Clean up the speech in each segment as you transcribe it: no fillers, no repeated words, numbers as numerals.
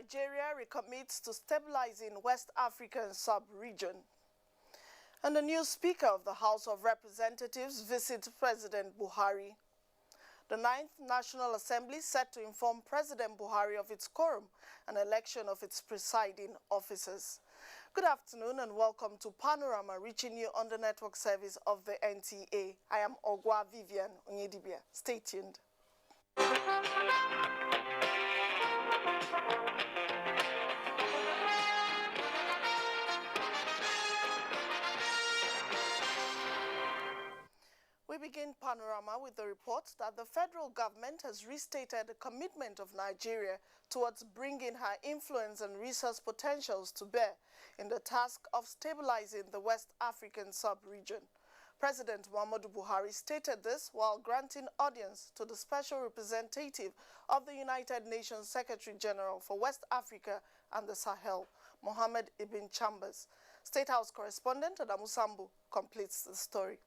Nigeria recommits to stabilizing West African sub-region. And the new Speaker of the House of Representatives visits President Buhari. The 9th National Assembly set to inform President Buhari of its quorum and election of its presiding officers. Good afternoon and welcome to Panorama, reaching you on the network service of the NTA. I am Ogwa Vivian Onyedibia. Stay tuned. We begin Panorama with the report that the federal government has restated the commitment of Nigeria towards bringing her influence and resource potentials to bear in the task of stabilizing the West African sub-region. President Muhammadu Buhari stated this while granting audience to the Special Representative of the United Nations Secretary General for West Africa and the Sahel, Mohammed Ibn Chambers. State House correspondent Adamu Sambu completes the story.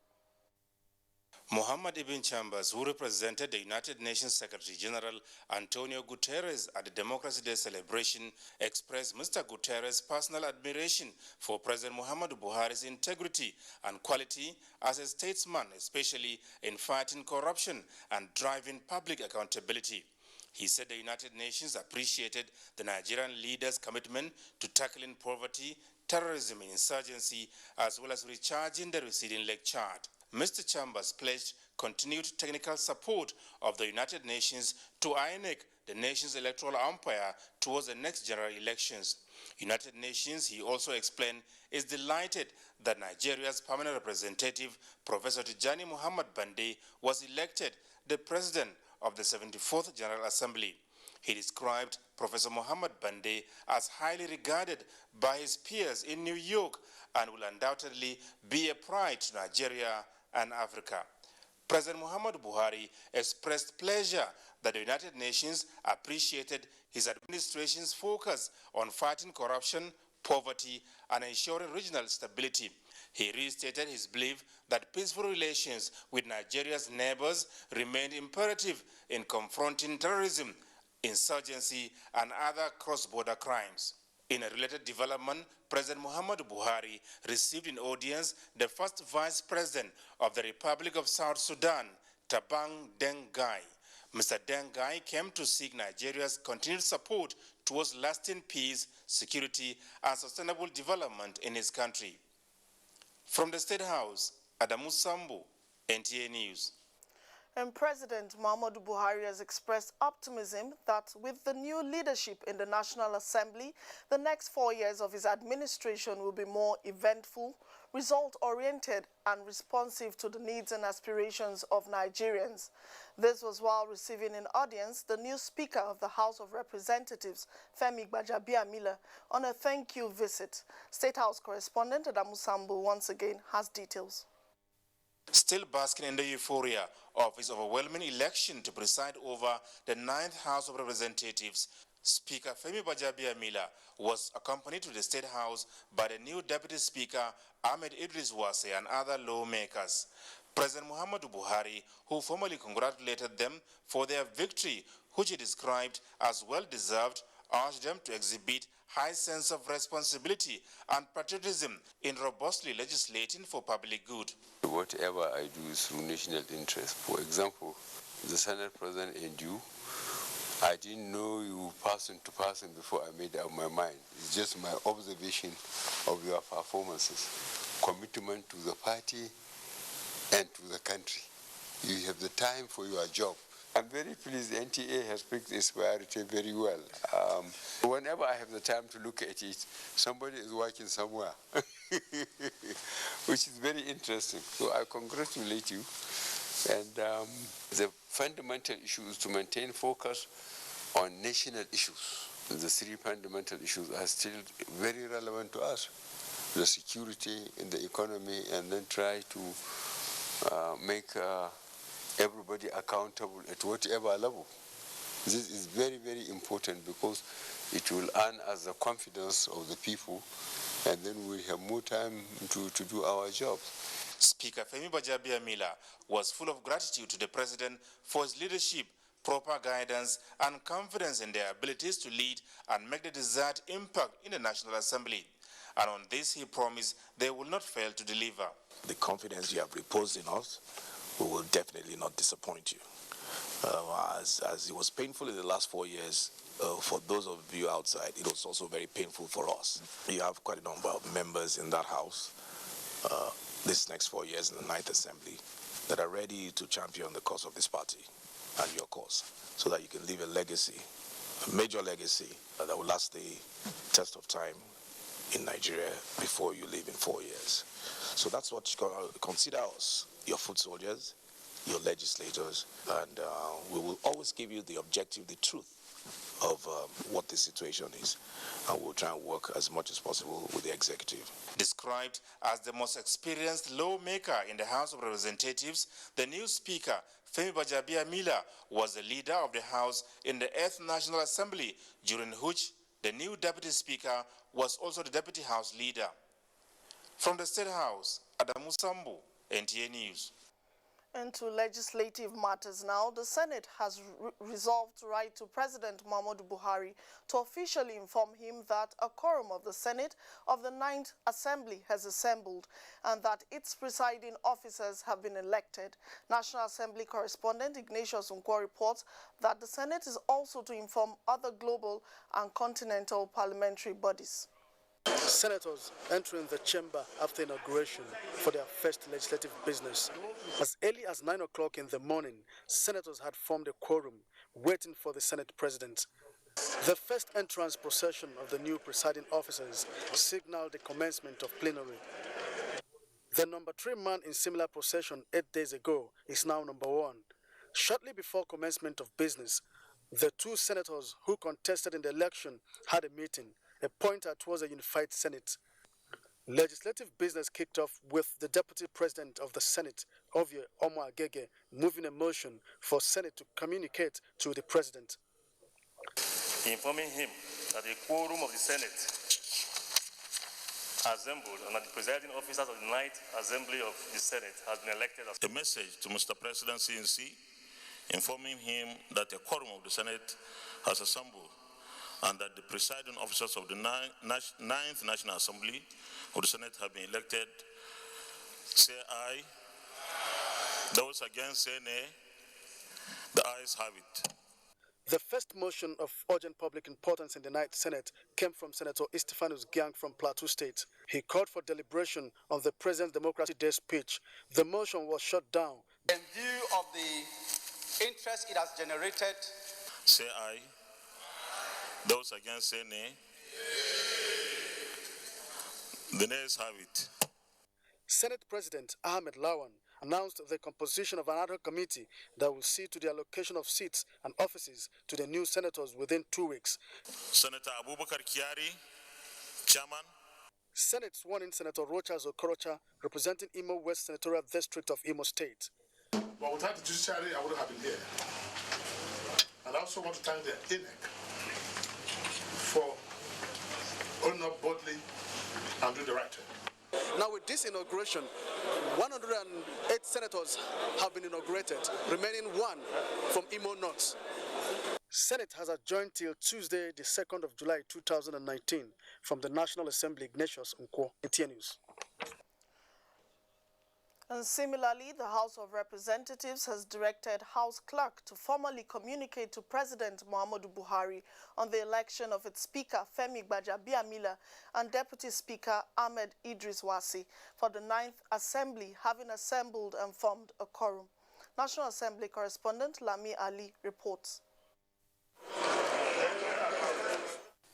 Mohammed Ibn Chambers, who represented the United Nations Secretary General Antonio Guterres at the Democracy Day celebration, expressed Mr. Guterres' personal admiration for President Muhammadu Buhari's integrity and quality as a statesman, especially in fighting corruption and driving public accountability. He said the United Nations appreciated the Nigerian leader's commitment to tackling poverty, terrorism and insurgency, as well as recharging the receding Lake Chad. Mr. Chambers pledged continued technical support of the United Nations to INEC, the nation's electoral umpire, towards the next general elections. United Nations, he also explained, is delighted that Nigeria's permanent representative, Professor Tijani Muhammad Bande, was elected the president of the 74th General Assembly. He described Professor Muhammad Bande as highly regarded by his peers in New York and will undoubtedly be a pride to Nigeria and Africa. President Muhammadu Buhari expressed pleasure that the United Nations appreciated his administration's focus on fighting corruption, poverty, and ensuring regional stability. He restated his belief that peaceful relations with Nigeria's neighbors remained imperative in confronting terrorism, insurgency, and other cross-border crimes. In a related development, President Muhammadu Buhari received in audience the first Vice President of the Republic of South Sudan, Tabang Deng Gai. Mr. Deng Gai came to seek Nigeria's continued support towards lasting peace, security, and sustainable development in his country. From the State House, Adamu Sambu, NTA News. And President Muhammadu Buhari has expressed optimism that with the new leadership in the National Assembly, the next 4 years of his administration will be more eventful, result-oriented, and responsive to the needs and aspirations of Nigerians. This was while receiving in audience the new Speaker of the House of Representatives, Femi Gbajabiamila, on a thank-you visit. State House correspondent Adamu Sambu once again has details. Still basking in the euphoria of his overwhelming election to preside over the 9th House of Representatives, Speaker Femi Gbajabiamila was accompanied to the State House by the new Deputy Speaker Ahmed Idris Wase and other lawmakers. President Muhammadu Buhari, who formally congratulated them for their victory, which he described as well-deserved, urged them to exhibit high sense of responsibility and patriotism in robustly legislating for public good. Whatever I do is through national interest. For example, the Senate President and you, I didn't know you person to person before I made up my mind. It's just my observation of your performances, commitment to the party and to the country. You have the time for your job. I'm very pleased the NTA has picked this priority very well. Whenever I have the time to look at it, somebody is working somewhere, which is very interesting. So I congratulate you. And the fundamental issue is to maintain focus on national issues. The three fundamental issues are still very relevant to us. The security in the economy, and then try to make everybody accountable at whatever level. This is very, very important because it will earn us the confidence of the people, and then we'll have more time to do our jobs. Speaker Femi Gbajabiamila was full of gratitude to the President for his leadership, proper guidance and confidence in their abilities to lead and make the desired impact in the National Assembly. And on this, he promised they will not fail to deliver. The confidence you have reposed in us, we will definitely not disappoint you. As it was painful in the last 4 years, for those of you outside, it was also very painful for us. You have quite a number of members in that house this next 4 years in the 9th Assembly that are ready to champion the cause of this party and your cause, so that you can leave a legacy, a major legacy that will last the test of time in Nigeria before you leave in 4 years. So that's what you consider us, your foot soldiers, your legislators, and we will always give you the objective, the truth of what the situation is, and we'll try and work as much as possible with the executive. Described as the most experienced lawmaker in the House of Representatives, the new Speaker, Femi Gbajabiamila, was the leader of the House in the 8th National Assembly, during which the new Deputy Speaker was also the Deputy House Leader. From the State House, Adamu Sambu, NTA News. Into legislative matters now, the Senate has resolved to write to President Muhammadu Buhari to officially inform him that a quorum of the Senate of the 9th Assembly has assembled and that its presiding officers have been elected. National Assembly correspondent Ignatius Nkwo reports that the Senate is also to inform other global and continental parliamentary bodies. Senators entering the chamber after inauguration for their first legislative business. As early as 9 o'clock in the morning, senators had formed a quorum waiting for the Senate President. The first entrance procession of the new presiding officers signaled the commencement of plenary. The number 3 man in similar procession 8 days ago is now number 1. Shortly before commencement of business, the 2 senators who contested in the election had a meeting, a pointer towards a unified Senate. Legislative business kicked off with the Deputy President of the Senate, Ovie Omo-Agege, moving a motion for Senate to communicate to the President. Informing him that the quorum of the Senate assembled and that the presiding officers of the 9th Assembly of the Senate has been elected as a message to Mr. President CNC, informing him that a quorum of the Senate has assembled and that the presiding officers of the 9th National Assembly of the Senate have been elected. Say aye. Those against say nay. The ayes have it. The first motion of urgent public importance in the 9th Senate came from Senator Istifanus Gyang from Plateau State. He called for deliberation on the President's Democracy Day speech. The motion was shut down. In view of the interest it has generated, say aye. Those against say nay. The nays have it. Senate President Ahmed Lawan announced the composition of an ad hoc committee that will see to the allocation of seats and offices to the new senators within 2 weeks. Senator Abubakar Kyari, Chairman. Senate sworn-in Senator Rochas Okorocha, representing Imo West Senatorial District of Imo State. But without the judiciary, I wouldn't have been here. And I also want to thank the INEC for owning up boldly and doing the right thing. Now with this inauguration, 108 senators have been inaugurated, remaining 1 from Imo North. Senate has adjourned till Tuesday, the 2nd of July 2019. From the National Assembly, Ignatius Nkwo, NTA News. And similarly, the House of Representatives has directed House Clerk to formally communicate to President Muhammadu Buhari on the election of its Speaker Femi Gbajabiamila and Deputy Speaker Ahmed Idris Wasi for the 9th Assembly, having assembled and formed a quorum. National Assembly correspondent Lami Ali reports.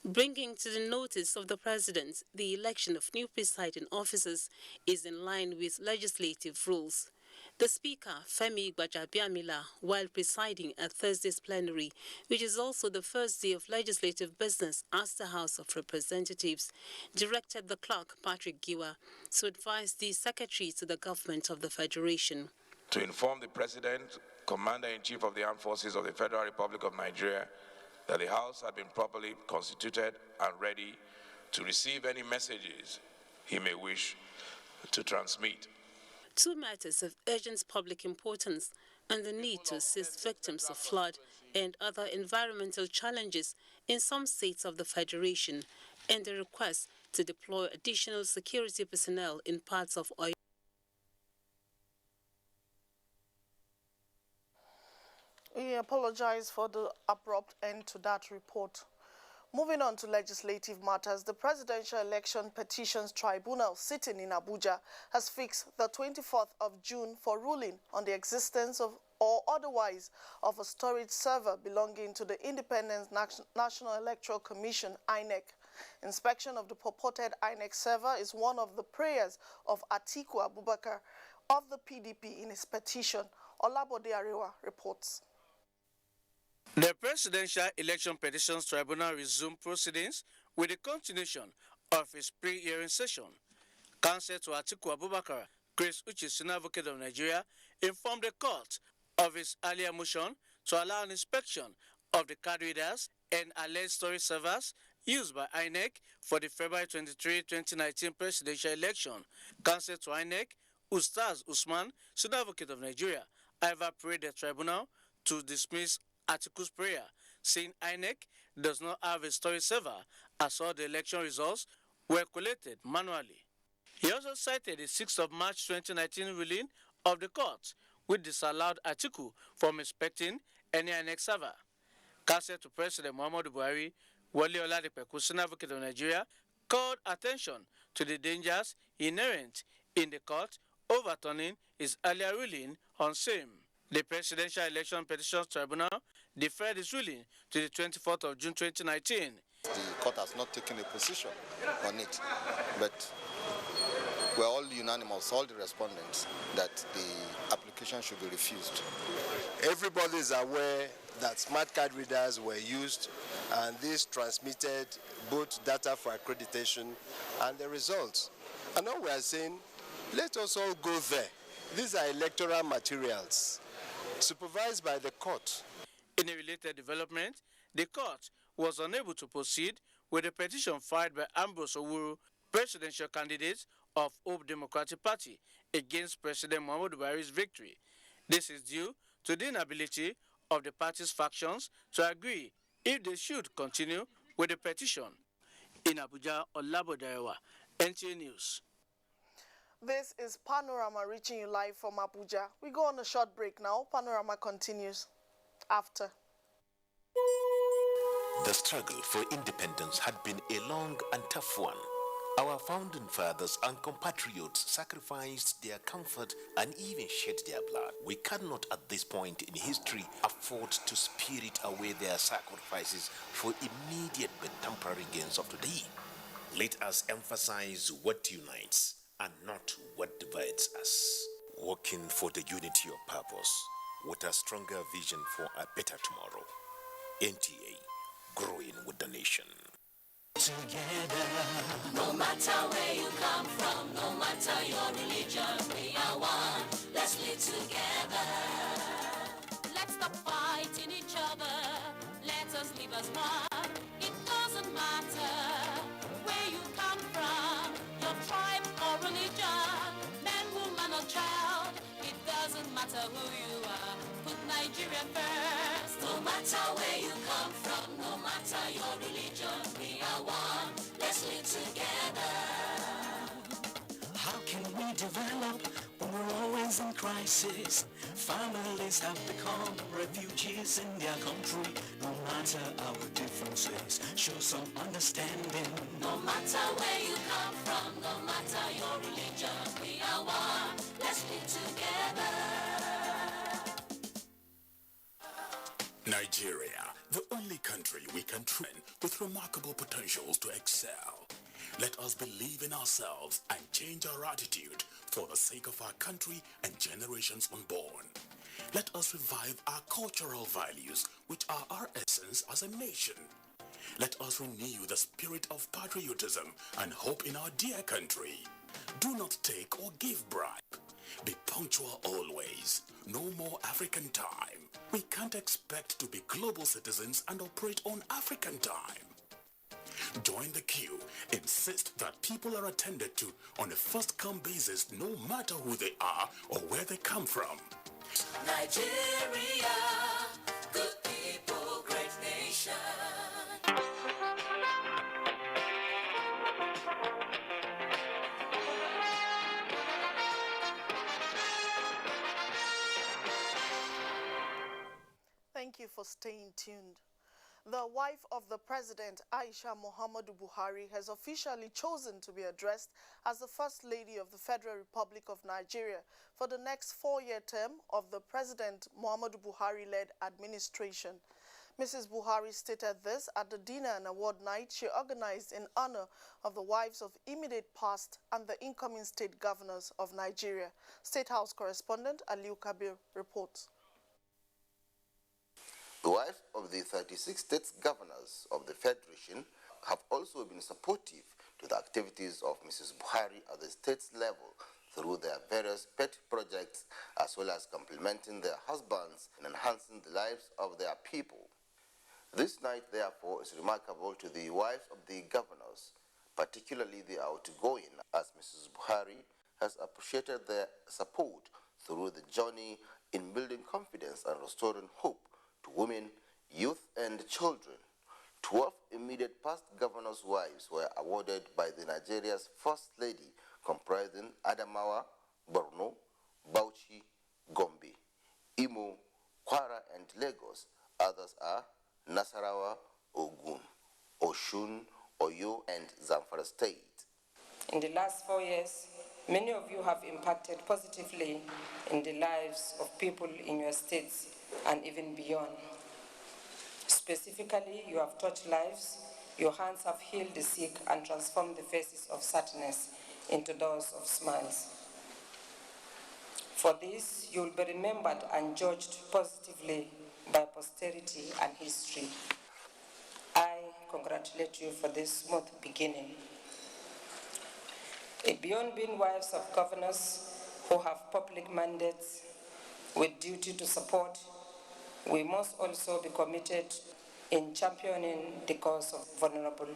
Bringing to the notice of the President the election of new presiding officers is in line with legislative rules. The Speaker, Femi Gbajabiamila, while presiding at Thursday's plenary, which is also the first day of legislative business as the House of Representatives, directed the clerk, Patrick Giwa, to advise the Secretary to the Government of the Federation. To inform the President, Commander-in-Chief of the Armed Forces of the Federal Republic of Nigeria, that the House had been properly constituted and ready to receive any messages he may wish to transmit. 2 matters of urgent public importance and the need to assist victims of flood and other environmental challenges in some states of the Federation, and the request to deploy additional security personnel in parts of Oyo. We apologize for the abrupt end to that report. Moving on to legislative matters, the Presidential Election Petitions Tribunal sitting in Abuja has fixed the 24th of June for ruling on the existence of or otherwise of a storage server belonging to the Independent National Electoral Commission, INEC. Inspection of the purported INEC server is one of the prayers of Atiku Abubakar of the PDP in his petition. Olabode Arewa reports. The Presidential Election Petitions Tribunal resumed proceedings with the continuation of its pre-hearing session. Counsel to Atiku Abubakar, Chris Uche, Senior Advocate of Nigeria, informed the court of his earlier motion to allow an inspection of the card readers and alleged storage servers used by INEC for the February 23, 2019 presidential election. Counsel to INEC, Ustaz Usman, Senior Advocate of Nigeria, however prayed the tribunal to dismiss Atiku's prayer, saying INEC does not have a storage server as all the election results were collated manually. He also cited the 6th of March 2019 ruling of the court, which disallowed Atiku from inspecting any INEC server. Counsel to President Muhammadu Buhari, Wale Oladipo, Senior Advocate of Nigeria, called attention to the dangers inherent in the court overturning his earlier ruling on same. The Presidential Election Petitions Tribunal deferred its ruling to the 24th of June 2019. The court has not taken a position on it, but we're all unanimous, all the respondents, that the application should be refused. Everybody is aware that smart card readers were used, and this transmitted both data for accreditation and the results. And now we are saying, let us all go there. These are electoral materials supervised by the court. In a related development, the court was unable to proceed with the petition filed by Ambrose Owuru, presidential candidate of Hope Democratic Party, against President Muhammadu Buhari's victory. This is due to the inability of the party's factions to agree if they should continue with the petition. In Abuja, Olabode Arewa, NTA News. This is Panorama reaching you live from Abuja. We go on a short break now. Panorama continues after. The struggle for independence had been a long and tough one. Our founding fathers and compatriots sacrificed their comfort and even shed their blood. We cannot at this point in history afford to spirit away their sacrifices for immediate but temporary gains of today. Let us emphasize what unites and not what divides us. Working for the unity of purpose with a stronger vision for a better tomorrow. NTA, growing with the nation. Together, no matter where you come from, no matter your religion, we are one. Let's live together. Let's stop fighting each other. Let us live as one. It doesn't matter where you come from, your tribe or religion, man, woman or child. It doesn't matter who you are. Put Nigeria first. No matter where you come from, no matter your religion, we are one. Let's live together. How can we develop when we're always in crisis? Families have become refugees in their country. No matter our differences, show some understanding. No matter where you come from, no matter your religion, we are one. Let's live together. Nigeria, the only country we can train with remarkable potentials to excel. Let us believe in ourselves and change our attitude for the sake of our country and generations unborn. Let us revive our cultural values, which are our essence as a nation. Let us renew the spirit of patriotism and hope in our dear country. Do not take or give bribe. Be punctual always. No more African time. We can't expect to be global citizens and operate on African time. Join the queue. Insist that people are attended to on a first-come basis, no matter who they are or where they come from. Nigeria, good people, great nation. Thank you for staying tuned. The wife of the president, Aisha Muhammadu Buhari, has officially chosen to be addressed as the First Lady of the Federal Republic of Nigeria for the next 4-year term of the President Muhammadu Buhari-led administration. Mrs. Buhari stated this at the dinner and award night she organized in honor of the wives of immediate past and the incoming state governors of Nigeria. State House correspondent Aliu Kabir reports. The wives of the 36 state governors of the Federation have also been supportive to the activities of Mrs. Buhari at the state level through their various pet projects, as well as complementing their husbands and enhancing the lives of their people. This night, therefore, is remarkable to the wives of the governors, particularly the outgoing, as Mrs. Buhari has appreciated their support through the journey in building confidence and restoring hope to women, youth, and children. 12 immediate past governors' wives were awarded by the Nigeria's First Lady, comprising Adamawa, Borno, Bauchi, Gombe, Imo, Kwara, and Lagos. Others are Nasarawa, Ogun, Oshun, Oyo, and Zamfara State. In the last 4 years, many of you have impacted positively in the lives of people in your states and even beyond. Specifically, you have touched lives, your hands have healed the sick and transformed the faces of sadness into those of smiles. For this, you will be remembered and judged positively by posterity and history. I congratulate you for this smooth beginning. Beyond being wives of governors who have public mandates with duty to support, we must also be committed in championing the cause of vulnerable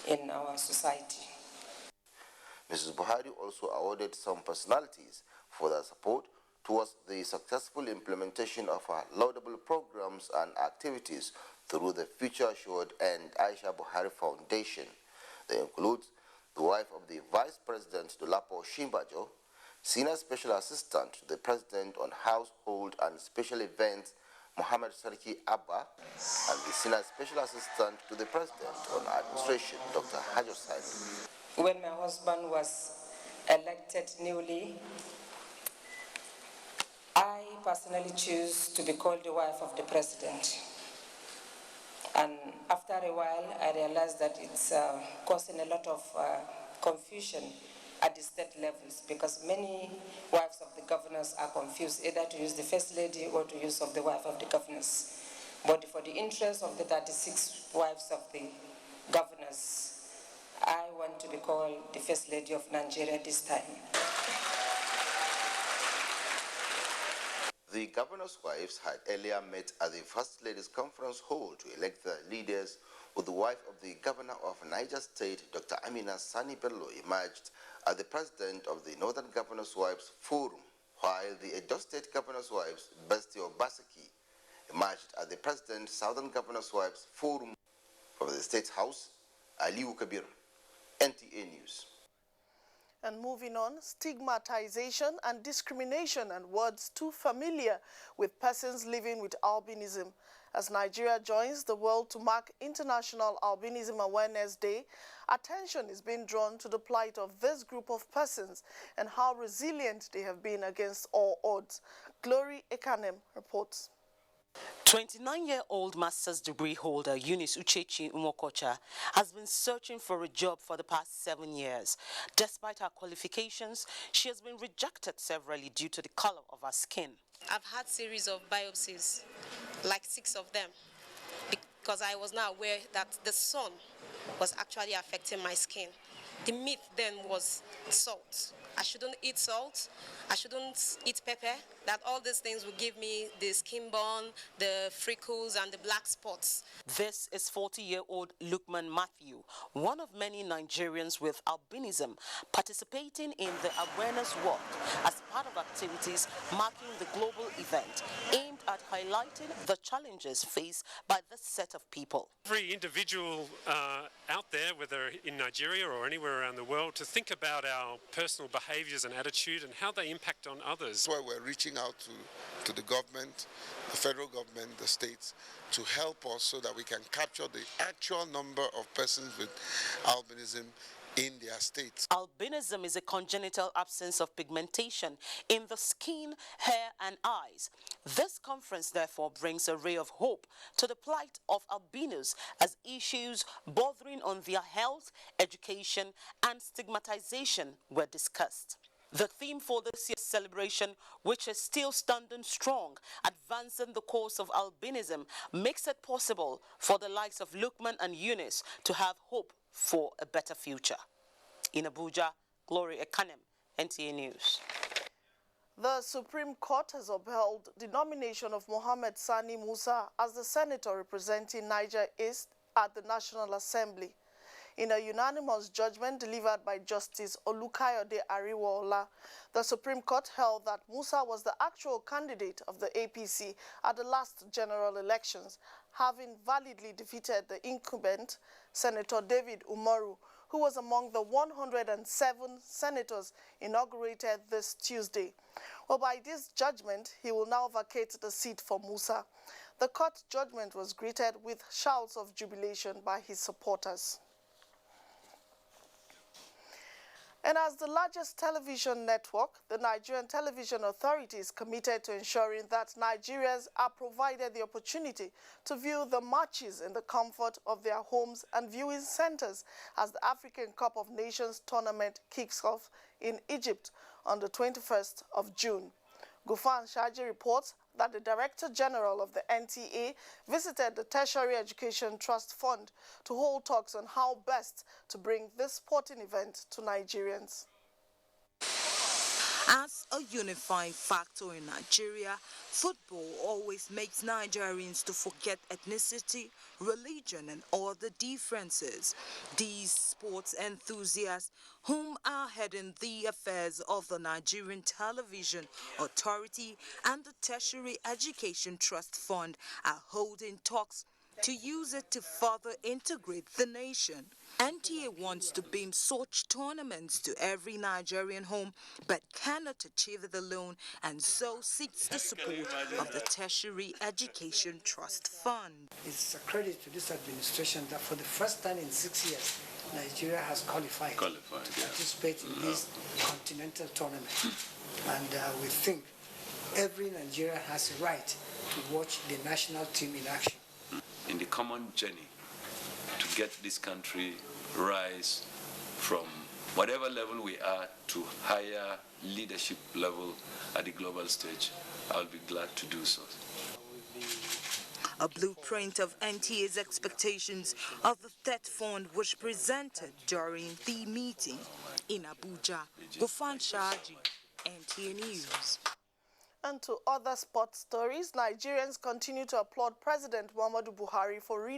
in our society. Mrs. Buhari also awarded some personalities for their support towards the successful implementation of her laudable programs and activities through the Future Assured and Aisha Buhari Foundation. They include the wife of the Vice President Dolapo Shimbajo, Senior Special Assistant to the President on Household and Special Events Mohammed Sarki Abba, and the Senior Special Assistant to the President on Administration Dr. Hajo Sani. When my husband was elected newly, I personally choose to be called the wife of the president. And after a while, I realized that it's causing a lot of confusion at the state levels, because many wives of the governors are confused either to use the first lady or to use of the wife of the governors. But for the interest of the 36 wives of the governors, I want to be called the first lady of Nigeria this time. The governors' wives had earlier met at the First Ladies' Conference Hall to elect their leaders, with the wife of the governor of Niger State, Dr. Amina Sani Bello, emerged as the president of the Northern Governors' Wives Forum, while the Edo State Governors' Wives, Besti Obaseki, emerged as the president Southern Governors' Wives Forum. From the State House, Aliu Kabir, NTA News. And moving on, stigmatization and discrimination and words too familiar with persons living with albinism. As Nigeria joins the world to mark International Albinism Awareness Day, attention is being drawn to the plight of this group of persons and how resilient they have been against all odds. Glory Ekanem reports. 29-year-old master's degree holder Eunice Uchechi Umokocha has been searching for a job for the past 7 years. Despite her qualifications, she has been rejected severally due to the color of her skin. I've had series of biopsies, like 6 of them, because I was not aware that the sun was actually affecting my skin. The myth then was salt. I shouldn't eat salt, I shouldn't eat pepper, that all these things will give me the skin burn, the freckles, and the black spots. This is 40-year-old Lukman Matthew, one of many Nigerians with albinism, participating in the awareness walk as part of activities marking the global event aimed at highlighting the challenges faced by this set of people. Every individual out there, whether in Nigeria or anywhere around the world, to think about our personal behaviours and attitude and how they impact on others. That's why we're reaching out to the government, the federal government, the states, to help us so that we can capture the actual number of persons with albinism in their states. Albinism is a congenital absence of pigmentation in the skin, hair, and eyes. This conference therefore brings a ray of hope to the plight of albinos as issues bordering on their health, education, and stigmatization were discussed. The theme for this year's celebration, which is still standing strong, advancing the cause of albinism, makes it possible for the likes of Lukman and Eunice to have hope for a better future. In Abuja, Glory Ekanem, NTA News. The Supreme Court has upheld the nomination of Mohammed Sani Musa as the senator representing Niger East at the National Assembly. In a unanimous judgment delivered by Justice Olukayode Ariwola, the Supreme Court held that Musa was the actual candidate of the APC at the last general elections, having validly defeated the incumbent, Senator David Umaru, who was among the 107 senators inaugurated this Tuesday. Well, by this judgment, he will now vacate the seat for Musa. The court judgment was greeted with shouts of jubilation by his supporters. And as the largest television network, the Nigerian Television Authority is committed to ensuring that Nigerians are provided the opportunity to view the matches in the comfort of their homes and viewing centers as the African Cup of Nations tournament kicks off in Egypt on the 21st of June. Gufan Shaji reports that the Director General of the NTA visited the Tertiary Education Trust Fund to hold talks on how best to bring this sporting event to Nigerians. As a unifying factor in Nigeria, football always makes Nigerians to forget ethnicity, religion, and other differences. These sports enthusiasts, whom are heading the affairs of the Nigerian Television Authority and the Tertiary Education Trust Fund, are holding talks to use it to further integrate the nation. NTA wants to beam such tournaments to every Nigerian home, but cannot achieve it alone, and so seeks the support of the Tertiary Education Trust Fund. It's a credit to this administration that for the first time in 6 years, Nigeria has qualified to participate in this continental tournament. And we think every Nigerian has a right to watch the national team in action. In the common journey to get this country rise from whatever level we are to higher leadership level at the global stage, I'll be glad to do so. A blueprint of NTA's expectations of the TET Fund was presented during the meeting in Abuja. Gufan Shaji, NTA News. And to other sports stories, Nigerians continue to applaud President Muhammadu Buhari for renaming